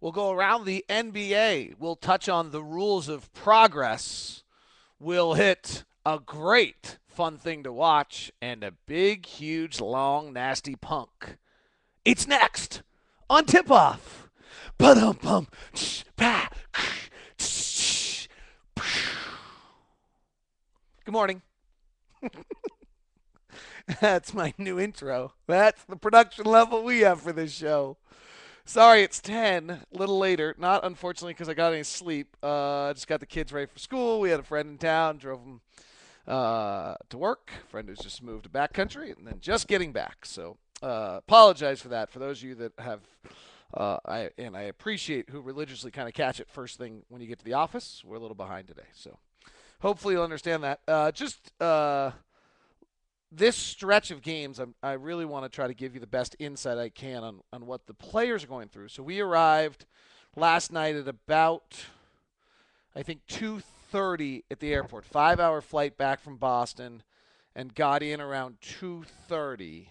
We'll go around the NBA. We'll touch on the rules of progress. We'll hit a great fun thing to watch and a big, huge, long, nasty punk. It's next on Tip Off. Ba-dum-bum. Good morning. That's my new intro. That's the production level we have for this show. Sorry, it's 10, a little later. Not unfortunately because I got any sleep. I just got the kids ready for school. We had a friend in town, drove them to work. Friend who's just moved to backcountry and then just getting back. So apologize for that. For those of you that have, I appreciate who religiously kind of catch it first thing when you get to the office. We're a little behind today. So hopefully you'll understand that. This stretch of games, I really want to try to give you the best insight I can on what the players are going through. So we arrived last night at about, I think, 2:30 at the airport. 5-hour flight back from Boston, and got in around 2:30.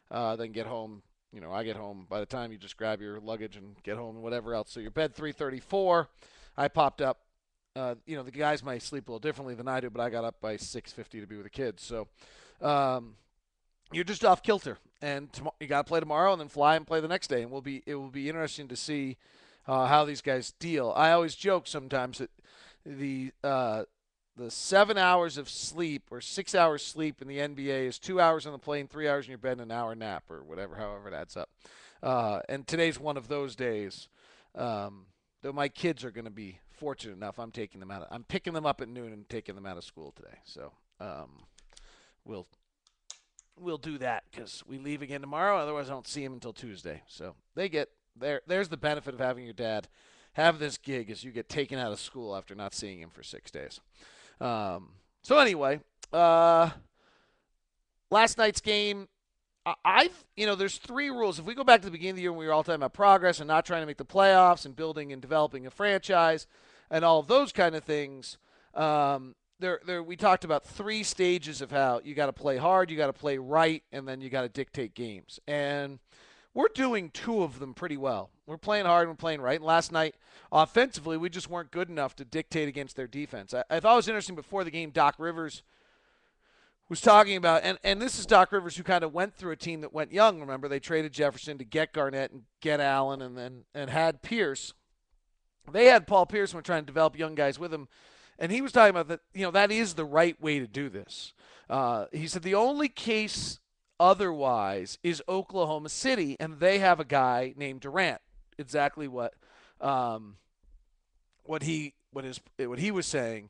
Then get home. I get home by the time you just grab your luggage and get home and whatever else. So you're bed 3:34. I popped up. The guys might sleep a little differently than I do, but I got up by 6:50 to be with the kids. So you're just off kilter, and you got to play tomorrow, and then fly and play the next day, and it will be interesting to see how these guys deal. I always joke sometimes that the 7 hours of sleep or 6 hours sleep in the NBA is 2 hours on the plane, 3 hours in your bed, and an hour nap or whatever, however it adds up. And today's one of those days. Though my kids are going to be fortunate enough, I'm picking them up at noon and taking them out of school today. So we'll do that because we leave again tomorrow. Otherwise, I don't see them until Tuesday. So they get there. There's the benefit of having your dad have this gig, is you get taken out of school after not seeing him for 6 days. So anyway, last night's game. There's three rules. If we go back to the beginning of the year when we were all talking about progress and not trying to make the playoffs and building and developing a franchise and all of those kind of things, we talked about three stages of how you got to play hard, you got to play right, and then you got to dictate games. And we're doing two of them pretty well. We're playing hard and we're playing right. And last night, offensively, we just weren't good enough to dictate against their defense. I thought it was interesting before the game, Doc Rivers was talking about, and this is Doc Rivers who kind of went through a team that went young. Remember, they traded Jefferson to get Garnett and get Allen, and had Pierce. They had Paul Pierce and were trying to develop young guys with him, and he was talking about that. That is the right way to do this. He said the only case otherwise is Oklahoma City, and they have a guy named Durant. Exactly what he was saying.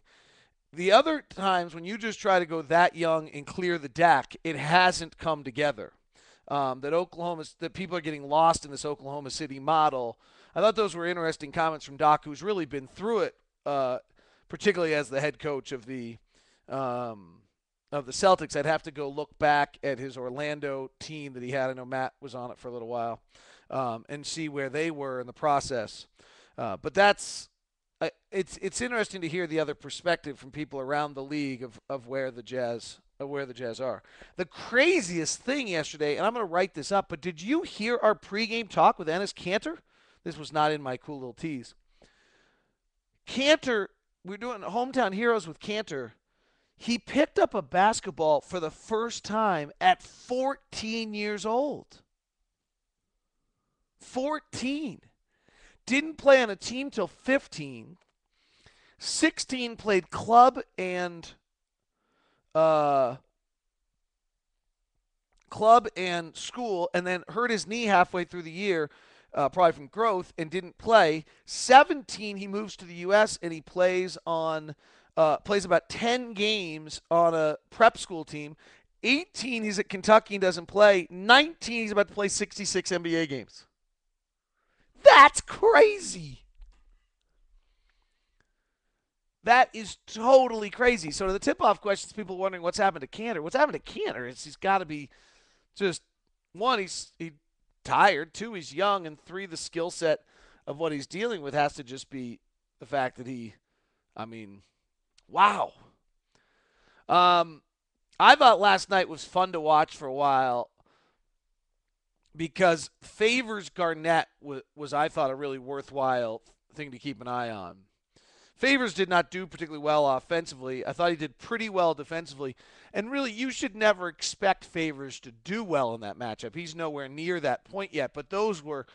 The other times when you just try to go that young and clear the deck, it hasn't come together. That people are getting lost in this Oklahoma City model. I thought those were interesting comments from Doc, who's really been through it, particularly as the head coach of the Celtics. I'd have to go look back at his Orlando team that he had. I know Matt was on it for a little while, and see where they were in the process. But it's interesting to hear the other perspective from people around the league of where the Jazz are. The craziest thing yesterday, and I'm going to write this up, but did you hear our pregame talk with Enes Kanter? This was not in my cool little tease. Kanter, we're doing Hometown Heroes with Kanter. He picked up a basketball for the first time at 14 years old. 14. Didn't play on a team till 15. 16 played club and school, and then hurt his knee halfway through the year, probably from growth, and didn't play. 17, he moves to the U.S. and he plays about 10 games on a prep school team. 18, he's at Kentucky and doesn't play. 19, he's about to play 66 NBA games. That's crazy. That is totally crazy. So to the tip-off questions, people wondering what's happened to Kanter. What's happened to Kanter is he's got to be just, one, he's tired. Two, he's young. And three, the skill set of what he's dealing with has to just be the fact that wow. I thought last night was fun to watch for a while. because Favors Garnett was I thought a really worthwhile thing to keep an eye on. Favors did not do particularly well offensively. I thought he did pretty well defensively. And really, you should never expect Favors to do well in that matchup. He's nowhere near that point yet. But those were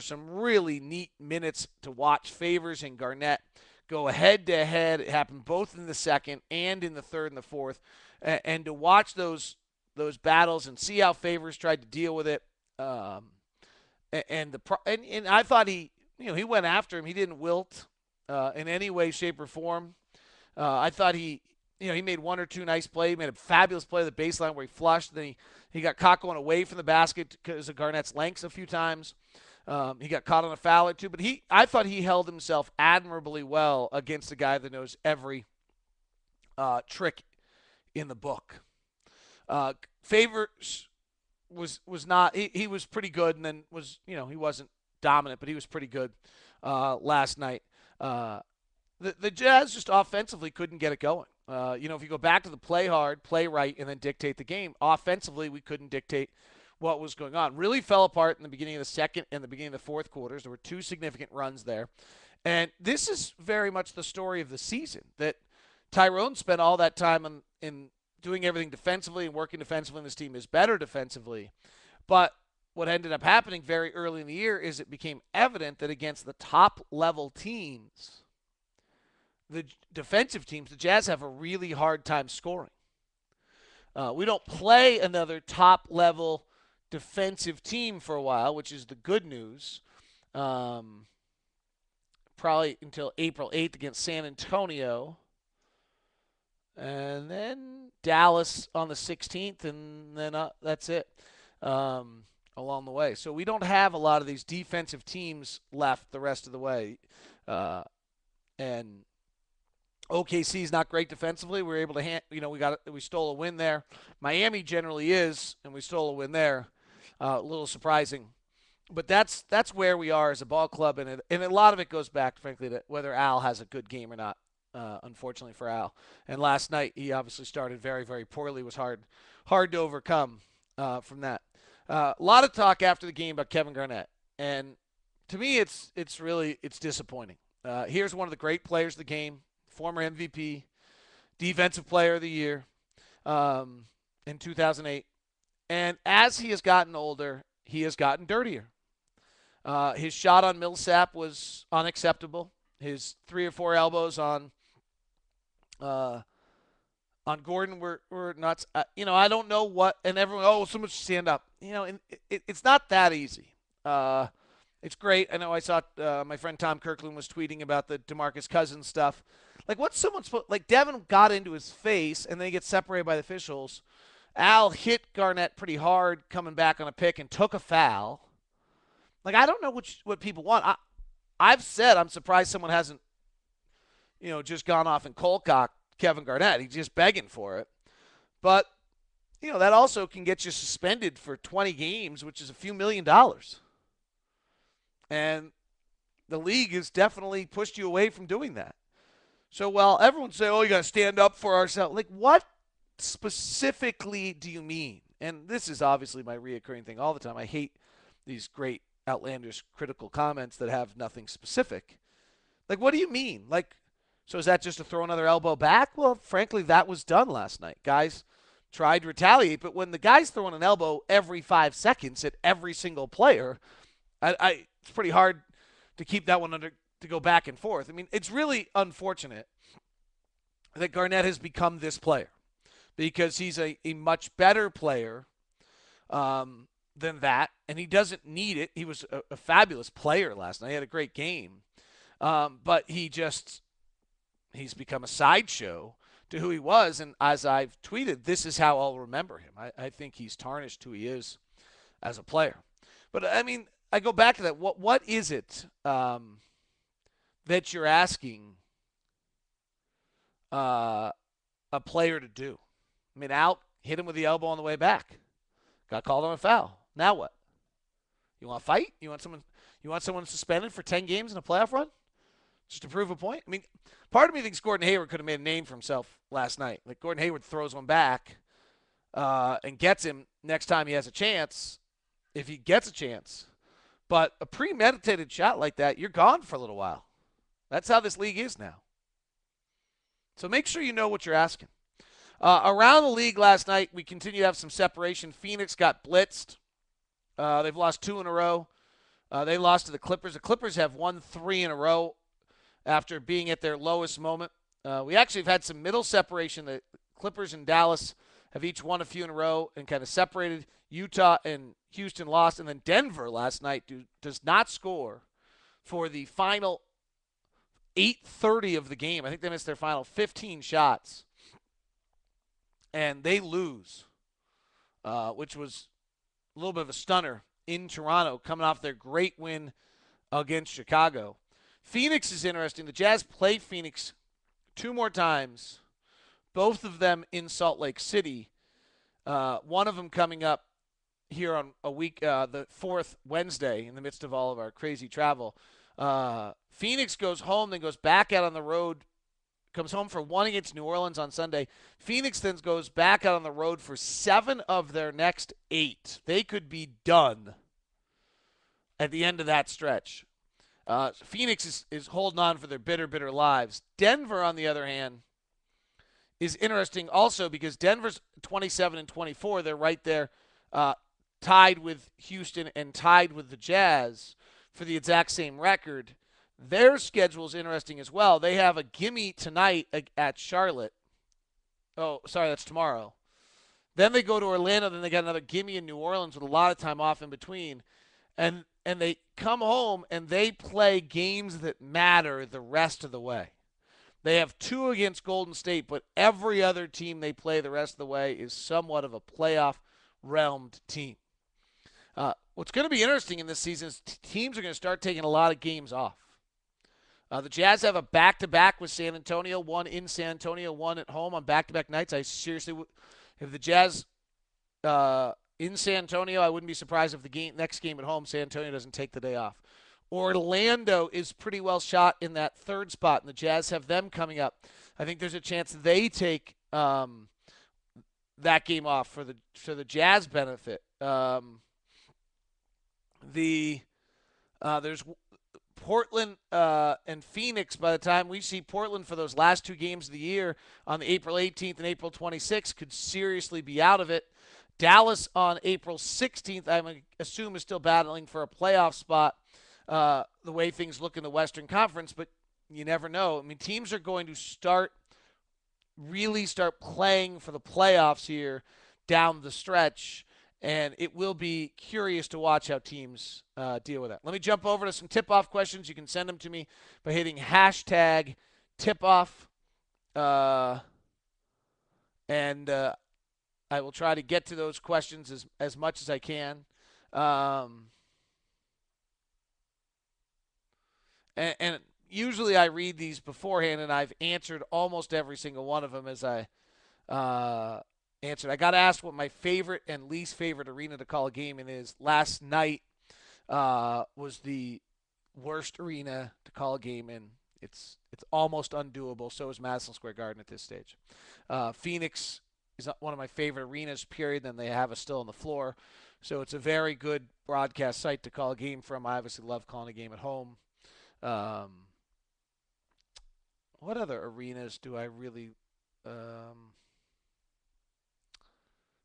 some really neat minutes to watch. Favors and Garnett go head to head. It happened both in the second and in the third and the fourth. And to watch those battles and see how Favors tried to deal with it. And I thought he went after him. He didn't wilt in any way, shape, or form. I thought he made one or two nice plays. He made a fabulous play at the baseline where he flushed. Then he got caught going away from the basket because of Garnett's lengths a few times. He got caught on a foul or two. But I thought he held himself admirably well against a guy that knows every trick in the book. Favors was not. He was pretty good, and then he wasn't dominant, but he was pretty good last night. The Jazz just offensively couldn't get it going. If you go back to the play hard, play right, and then dictate the game, offensively we couldn't dictate what was going on. Really fell apart in the beginning of the second and the beginning of the fourth quarters. There were two significant runs there. And this is very much the story of the season, that Tyrone spent all that time in doing everything defensively and working defensively, and this team is better defensively. But what ended up happening very early in the year is it became evident that against the top-level teams, the defensive teams, the Jazz have a really hard time scoring. We don't play another top-level defensive team for a while, which is the good news, probably until April 8th against San Antonio. And then Dallas on the 16th, and then that's it along the way. So we don't have a lot of these defensive teams left the rest of the way. And OKC is not great defensively. We were able to we stole a win there. Miami generally is, and we stole a win there. A little surprising. But that's where we are as a ball club, and a lot of it goes back, frankly, to whether Al has a good game or not. Unfortunately for Al. And last night he obviously started very, very poorly. It was hard to overcome from that. A lot of talk after the game about Kevin Garnett, and to me it's disappointing. Here's one of the great players of the game, former MVP, Defensive Player of the Year in 2008, and as he has gotten older, he has gotten dirtier. His shot on Millsap was unacceptable. His 3 or 4 elbows on Gordon were nuts. I don't know what, and everyone, someone should stand up. It's not that easy. It's great. I know I saw my friend Tom Kirkland was tweeting about the DeMarcus Cousins stuff. Like, what's someone supposed, like, Devin got into his face, and then he gets separated by the officials. Al hit Garnett pretty hard coming back on a pick and took a foul. Like, I don't know what people want. I've said I'm surprised someone hasn't, just gone off and cold cocked Kevin Garnett. He's just begging for it. But, that also can get you suspended for 20 games, which is a few $1 million. And the league has definitely pushed you away from doing that. So while everyone say, you got to stand up for ourselves, like, what specifically do you mean? And this is obviously my reoccurring thing all the time. I hate these great outlandish critical comments that have nothing specific. Like, what do you mean? Like, so is that just to throw another elbow back? Well, frankly, that was done last night. Guys tried to retaliate, but when the guy's throwing an elbow every 5 seconds at every single player, it's pretty hard to keep that one to go back and forth. I mean, it's really unfortunate that Garnett has become this player because he's a much better player than that, and he doesn't need it. He was a fabulous player last night. He had a great game. But he's become a sideshow to who he was, and as I've tweeted, this is how I'll remember him. I think he's tarnished who he is as a player. But, I mean, I go back to that. What is it that you're asking a player to do? I mean, Al hit him with the elbow on the way back. Got called on a foul. Now what? You want to fight? You want someone suspended for 10 games in a playoff run? Just to prove a point? I mean, part of me thinks Gordon Hayward could have made a name for himself last night. Like, Gordon Hayward throws one back and gets him next time he has a chance. if he gets a chance. But a premeditated shot like that, you're gone for a little while. That's how this league is now. So make sure you know what you're asking. Around the league last night, we continue to have some separation. Phoenix got blitzed. They've lost 2 in a row. They lost to the Clippers. The Clippers have won 3 in a row after being at their lowest moment. We actually have had some middle separation. The Clippers and Dallas have each won a few in a row and kind of separated. Utah and Houston lost. And then Denver last night does not score for the final 8:30 of the game. I think they missed their final 15 shots. And they lose, which was a little bit of a stunner in Toronto, coming off their great win against Chicago. Phoenix is interesting. The Jazz play Phoenix 2 more times, both of them in Salt Lake City. One of them coming up here on a week, the 4th Wednesday, in the midst of all of our crazy travel. Phoenix goes home, then goes back out on the road, comes home for 1 against New Orleans on Sunday. Phoenix then goes back out on the road for 7 of their next 8. They could be done at the end of that stretch. Phoenix is holding on for their bitter, bitter lives. Denver, on the other hand, is interesting also because Denver's 27-24. They're right there, tied with Houston and tied with the Jazz for the exact same record. Their schedule is interesting as well. They have a gimme tonight at Charlotte. Oh, sorry, that's tomorrow. Then they go to Orlando. Then they got another gimme in New Orleans with a lot of time off in between. And they come home and they play games that matter the rest of the way. They have 2 against Golden State, but every other team they play the rest of the way is somewhat of a playoff-realmed team. What's going to be interesting in this season is teams are going to start taking a lot of games off. The Jazz have a back-to-back with San Antonio, 1 in San Antonio, 1 at home on back-to-back nights. I seriously, if the Jazz in San Antonio, I wouldn't be surprised if the next game at home, San Antonio doesn't take the day off. Orlando is pretty well shot in that 3rd spot, and the Jazz have them coming up. I think there's a chance they take that game off for the Jazz benefit. There's Portland and Phoenix. By the time we see Portland for those last 2 games of the year on the April 18th and April 26th, could seriously be out of it. Dallas on April 16th, I assume, is still battling for a playoff spot, the way things look in the Western Conference, but you never know. I mean, teams are going to really start playing for the playoffs here down the stretch, and it will be curious to watch how teams deal with that. Let me jump over to some tip-off questions. You can send them to me by hitting hashtag tip-off, and I will try to get to those questions as much as I can. And usually I read these beforehand, and I've answered almost every single one of them as I answered. I got asked what my favorite and least favorite arena to call a game in is. Last night was the worst arena to call a game in. It's almost undoable. So is Madison Square Garden at this stage. Phoenix is one of my favorite arenas, period. Then they have us still on the floor. So it's a very good broadcast site to call a game from. I obviously love calling a game at home. What other arenas do I really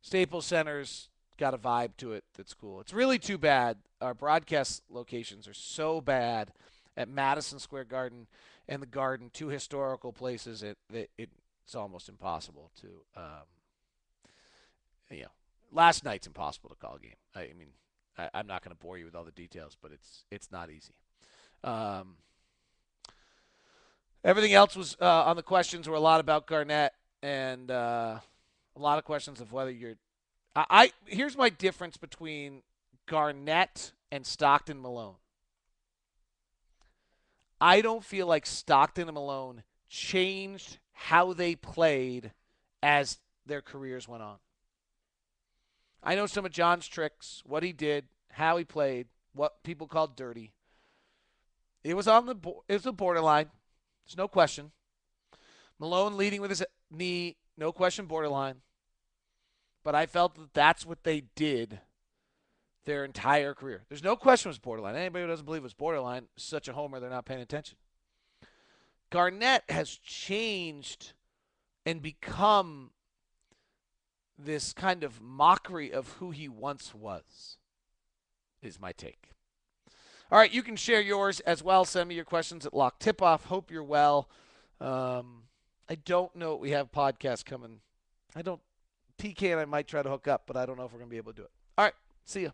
Staples Center's got a vibe to it that's cool. It's really too bad. Our broadcast locations are so bad at Madison Square Garden and the Garden, 2 historical places. It's almost impossible to, last night's impossible to call a game. I mean, I'm not going to bore you with all the details, but it's not easy. Everything else was on the questions were a lot about Garnett and a lot of questions of whether you're. Here's my difference between Garnett and Stockton Malone. I don't feel like Stockton and Malone changed how they played as their careers went on. I know some of John's tricks, what he did, how he played, what people called dirty. It was a borderline. There's no question. Malone leading with his knee, no question, borderline. But I felt that that's what they did their entire career. There's no question it was borderline. Anybody who doesn't believe it was borderline is such a homer, they're not paying attention. Garnett has changed and become this kind of mockery of who he once was, is my take. All right, you can share yours as well. Send me your questions at Locke Tipoff. Hope you're well. I don't know. We have podcasts coming. I don't. PK and I might try to hook up, but I don't know if we're going to be able to do it. All right, see ya.